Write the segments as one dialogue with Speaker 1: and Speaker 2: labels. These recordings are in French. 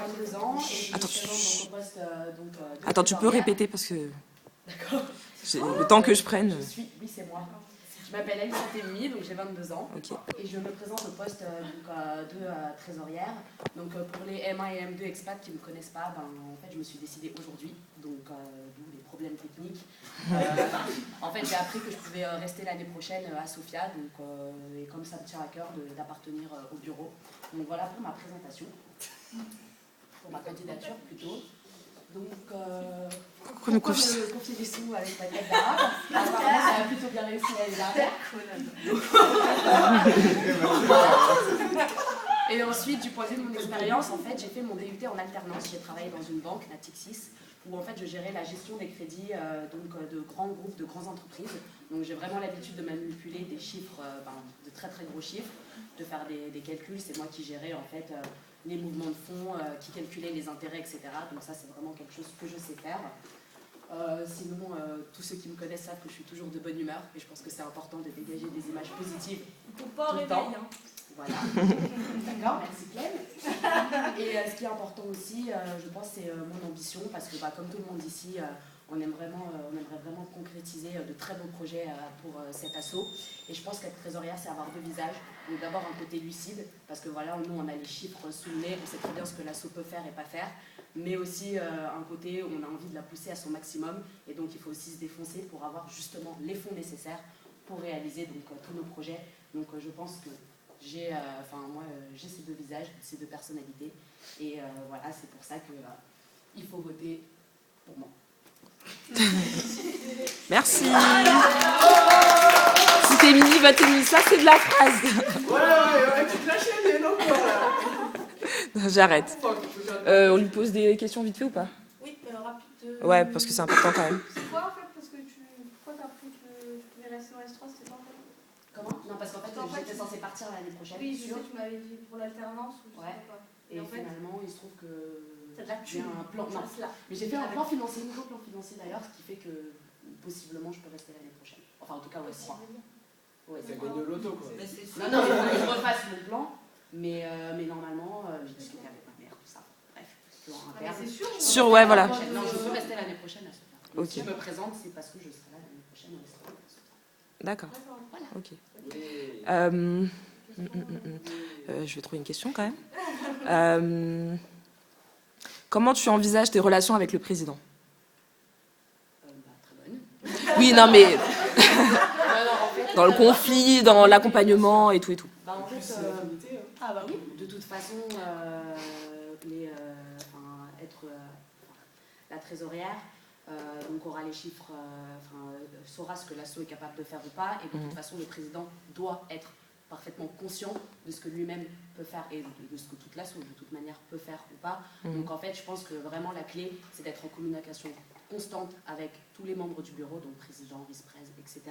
Speaker 1: 22 ans et je
Speaker 2: Attends,
Speaker 1: me présente dans ton poste
Speaker 2: Attends, tu peux répéter parce que
Speaker 1: D'accord.
Speaker 2: le temps que je prenne.
Speaker 1: Oui, c'est moi. Je m'appelle Alice Temi, donc j'ai 22 ans.
Speaker 2: Okay.
Speaker 1: Et je me présente au poste de trésorière. Donc pour les M1 et M2 expats qui ne me connaissent pas, en fait je me suis décidée aujourd'hui, donc d'où les problèmes techniques. En fait j'ai appris que je pouvais rester l'année prochaine à Sofia, donc, et comme ça me tient à cœur d'appartenir au bureau. Donc voilà pour ma présentation, pour ma candidature plutôt. Donc, pourquoi me confier des sous avec ma tête d'arabe? Apparemment, ça a plutôt bien réussi l'année dernière. Et ensuite, du point de vue de mon expérience, en fait, j'ai fait mon DUT en alternance. J'ai travaillé dans une banque, Natixis, où en fait, je gérais la gestion des crédits de grands groupes, de grandes entreprises. Donc, j'ai vraiment l'habitude de manipuler des chiffres, de très très gros chiffres, de faire des calculs. C'est moi qui gérais en fait les mouvements de fonds, qui calculaient les intérêts, etc. Donc ça, c'est vraiment quelque chose que je sais faire. Sinon, tous ceux qui me connaissent savent que je suis toujours de bonne humeur et je pense que c'est important de dégager des images positives tout le temps. Voilà. D'accord, merci Clem. Et ce qui est important aussi, je pense, c'est mon ambition parce que comme tout le monde ici, on aimerait vraiment concrétiser de très beaux projets pour cet assaut. Et je pense qu'être trésorière, c'est avoir deux visages. Donc d'abord un côté lucide, parce que voilà, nous on a les chiffres sous le nez, on sait très bien ce que l'assaut peut faire et pas faire. Mais aussi un côté où on a envie de la pousser à son maximum. Et donc il faut aussi se défoncer pour avoir justement les fonds nécessaires pour réaliser tous nos projets. Donc je pense que j'ai ces deux visages, ces deux personnalités. Et voilà, c'est pour ça qu'il faut voter pour moi.
Speaker 2: Merci. Si t'es mini, va t'aimer. Ça, c'est de la phrase.
Speaker 3: Ouais, tu te lâches les non quoi.
Speaker 2: J'arrête. On lui pose des questions vite fait ou pas?
Speaker 4: Oui, rapide.
Speaker 2: Ouais, parce que c'est important quand même.
Speaker 4: C'est quoi en fait? Parce que pourquoi t'as appris que tu pouvais rester en S3? C'était quoi en fait?
Speaker 1: Comment? Non, parce qu'en fait, j'étais censée partir l'année prochaine.
Speaker 4: Oui, je sais, tu m'avais dit pour l'alternance ou je sais pas.
Speaker 1: Et en fait, finalement, il se trouve que
Speaker 4: j'ai
Speaker 1: un plan. Non, mais j'ai fait un plan financier, un nouveau plan financier d'ailleurs, ce qui fait que possiblement je peux rester l'année prochaine. Enfin, en tout cas, ouais, je crois. Ouais,
Speaker 3: c'est gagné au loto quoi.
Speaker 1: Non, il faut que je refasse mon plan, mais normalement, j'ai discuté avec ma mère, tout ça. Bref,
Speaker 4: c'est sûr.
Speaker 2: Sûr, ouais, voilà.
Speaker 1: Non, je peux rester l'année prochaine à Sofia. Donc,
Speaker 2: okay.
Speaker 1: Si je me présente, c'est parce que je serai là l'année prochaine au restaurant.
Speaker 2: D'accord.
Speaker 1: Voilà.
Speaker 2: Ok. Je vais trouver une question quand même. Comment tu envisages tes relations avec le président?
Speaker 1: Très bonne.
Speaker 2: Oui, non, mais dans le conflit, dans l'accompagnement et tout et tout.
Speaker 1: En fait, oui, de toute façon, être la trésorière, donc aura les chiffres, saura ce que l'assaut est capable de faire ou pas, et de toute façon, le président doit être parfaitement conscient de ce que lui-même peut faire et de ce que toute l'assaut, de toute manière, peut faire ou pas. Donc en fait, je pense que vraiment la clé, c'est d'être en communication constante avec tous les membres du bureau, donc président, vice-prés, etc.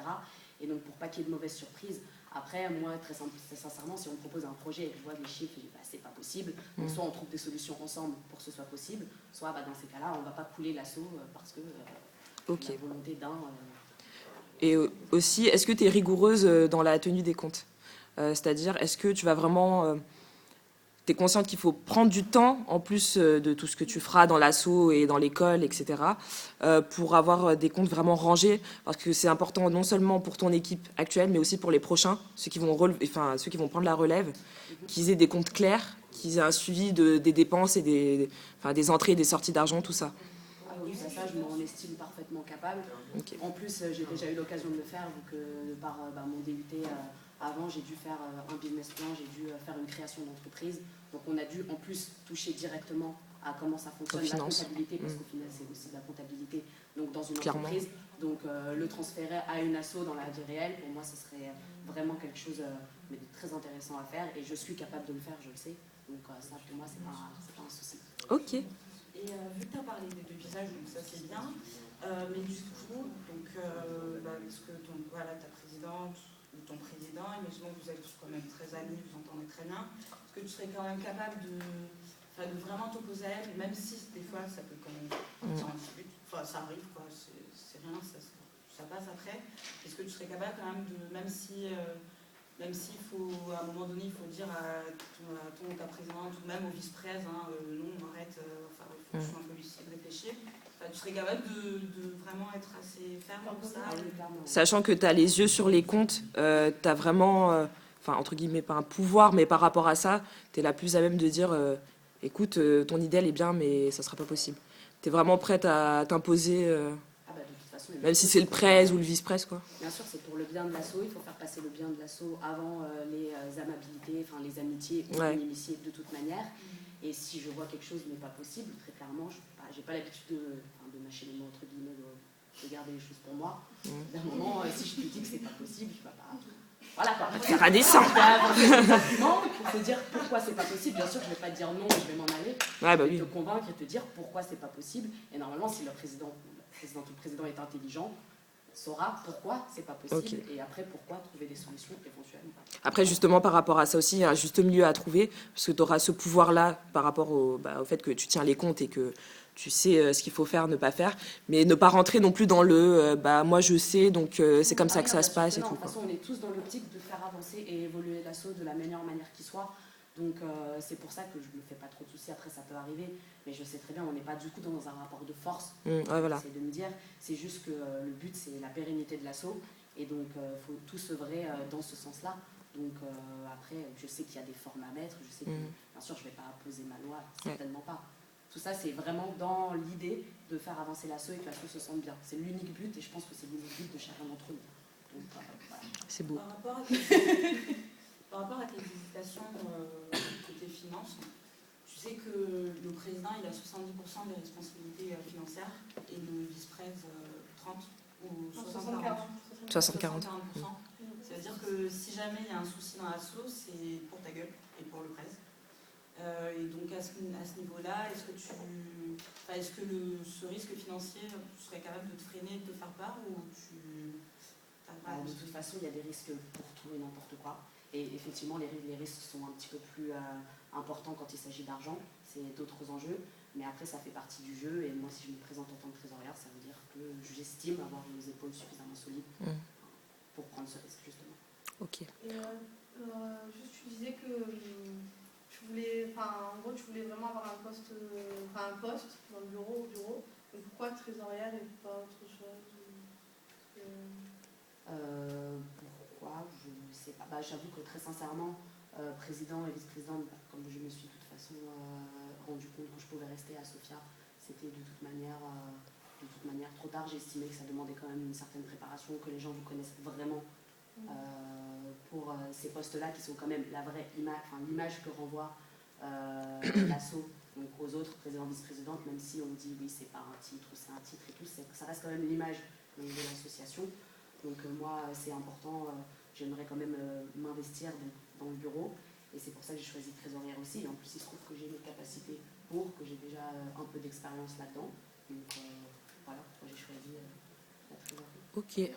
Speaker 1: Et donc pour pas qu'il y ait de mauvaises surprises. Après, moi, très sincèrement, si on me propose un projet et que je vois des chiffres, je dis c'est pas possible. Donc soit on trouve des solutions ensemble pour que ce soit possible, soit dans ces cas-là, on va pas couler l'assaut parce que la volonté d'un...
Speaker 2: Et aussi, est-ce que tu es rigoureuse dans la tenue des comptes? C'est-à-dire, est-ce que tu vas vraiment... tu es consciente qu'il faut prendre du temps, en plus de tout ce que tu feras dans l'assaut et dans l'école, etc., pour avoir des comptes vraiment rangés, parce que c'est important non seulement pour ton équipe actuelle, mais aussi pour les prochains, ceux qui vont prendre la relève, qu'ils aient des comptes clairs, qu'ils aient un suivi des dépenses et des entrées et des sorties d'argent, tout ça.
Speaker 1: Oui, ça, je m'en estime parfaitement capable. Okay. En plus, j'ai déjà eu l'occasion de le faire, vu que par mon DUT... Avant, j'ai dû faire un business plan, j'ai dû faire une création d'entreprise. Donc, on a dû en plus toucher directement à comment ça fonctionne, la comptabilité, parce qu'au final, c'est aussi de la comptabilité donc, dans une entreprise. Donc, le transférer à une asso dans la vie réelle, pour moi, ce serait vraiment quelque chose de très intéressant à faire. Et je suis capable de le faire, je le sais. Donc, ça, pour moi, c'est pas un souci.
Speaker 2: Ok.
Speaker 5: Et vu que tu as parlé des deux visages, donc ça, c'est bien. Mais du coup, donc, est-ce que ta présidente... ton président, imaginons que vous êtes quand même très amis, vous entendez très bien, est-ce que tu serais quand même capable de vraiment t'opposer à elle, même si des fois ça peut quand même partir en dispute, enfin ça arrive quoi, c'est rien, ça passe après, est-ce que tu serais capable quand même de, même s'il faut, à un moment donné, il faut dire à ta présidente, ou même au vice-prés, non, arrête, réfléchir. Enfin, tu serais capable de vraiment être assez ferme pour ça.
Speaker 1: Ah oui, clairement.
Speaker 2: Sachant que tu as les yeux sur les comptes, tu as vraiment, enfin, entre guillemets, pas un pouvoir, mais par rapport à ça, tu es la plus à même de dire écoute, ton idée, elle est bien, mais ça sera pas possible. Tu es vraiment prête à t'imposer,
Speaker 1: Ah bah, de toute façon,
Speaker 2: même si c'est le presse ou le vice-presse, quoi.
Speaker 1: Bien sûr, c'est pour le bien de l'assaut. Il faut faire passer le bien de l'assaut avant les amabilités, enfin les amitiés ou
Speaker 2: Ouais.
Speaker 1: l'inimitié de toute manière. Et si je vois quelque chose n'est pas possible, très clairement, je n'ai pas l'habitude de mâcher les mots, entre guillemets, de garder les choses pour moi. D'un moment, si je te dis que c'est pas possible, je ne vais pas... Voilà quoi.
Speaker 2: C'est indécent.
Speaker 1: Je vais avancer des arguments pour te dire pourquoi c'est pas possible. Bien sûr, je ne vais pas te dire non et je vais m'en aller.
Speaker 2: Ouais, bah
Speaker 1: Je vais
Speaker 2: oui.
Speaker 1: te convaincre et te dire pourquoi c'est pas possible. Et normalement, si le président ou le président est intelligent, saura pourquoi c'est pas possible et après pourquoi trouver des solutions éventuellement.
Speaker 2: Après, justement, par rapport à ça aussi, il y a un juste milieu à trouver, parce que tu auras ce pouvoir-là par rapport au fait que tu tiens les comptes et que tu sais ce qu'il faut faire, ne pas faire, mais ne pas rentrer non plus dans le moi je sais, donc c'est comme ça que ça se passe et
Speaker 1: De
Speaker 2: tout.
Speaker 1: toute façon, on est tous dans l'optique de faire avancer et évoluer l'assaut de la meilleure manière qui soit. Donc c'est pour ça que je me fais pas trop de soucis. Après, ça peut arriver, mais je sais très bien, on n'est pas du coup dans un rapport de force.
Speaker 2: Ouais, voilà.
Speaker 1: C'est de me dire, c'est juste que le but, c'est la pérennité de l'assaut. Et donc, il faut tout sevrer dans ce sens-là. Donc, après, je sais qu'il y a des formes à mettre. Je sais que, bien sûr, je ne vais pas poser ma loi, certainement pas. Tout ça, c'est vraiment dans l'idée de faire avancer l'assaut et que l'assaut se sente bien. C'est l'unique but et je pense que c'est l'unique but de chacun d'entre nous. Donc, voilà.
Speaker 2: C'est beau.
Speaker 5: Par rapport à tes hésitations côté finances, tu sais que le président il a 70% des responsabilités financières et le vice-président 30 ou 60-40.
Speaker 2: 60-40.
Speaker 5: Ça veut dire que si jamais il y a un souci dans l'assaut, c'est pour ta gueule et pour le presse. Et donc à ce niveau-là, est-ce que ce risque financier, tu serais capable de te freiner, de te faire part ou tu...
Speaker 1: De toute façon, il y a des risques pour tout et n'importe quoi. Et effectivement, les risques sont un petit peu plus importants quand il s'agit d'argent. C'est d'autres enjeux. Mais après, ça fait partie du jeu. Et moi, si je me présente en tant que trésorière, ça veut dire que j'estime avoir les épaules suffisamment solides pour prendre ce risque, justement.
Speaker 2: Ok.
Speaker 4: Et juste, tu disais que tu voulais, en gros, tu voulais vraiment avoir un poste dans le bureau, Mais pourquoi trésorière et pas autre chose
Speaker 1: Pourquoi? Je ne sais pas. J'avoue que très sincèrement, président et vice-président, comme je me suis de toute façon rendu compte que je pouvais rester à Sofia, c'était de toute manière trop tard. J'estimais que ça demandait quand même une certaine préparation, que les gens vous connaissent vraiment pour ces postes-là qui sont quand même la vraie image, l'image que renvoie l'assaut donc aux autres présidents, vice-présidentes, même si on dit oui, c'est pas un titre ou c'est un titre et tout, ça reste quand même l'image de l'association. Donc moi, c'est important, j'aimerais quand même m'investir dans le bureau. Et c'est pour ça que j'ai choisi trésorière aussi. Et en plus, il se trouve que j'ai les capacités que j'ai déjà un peu d'expérience là-dedans. Donc voilà pourquoi j'ai choisi la trésorerie.
Speaker 2: Ok.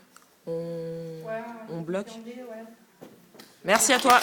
Speaker 2: On bloque.
Speaker 4: ouais.
Speaker 2: Merci à toi.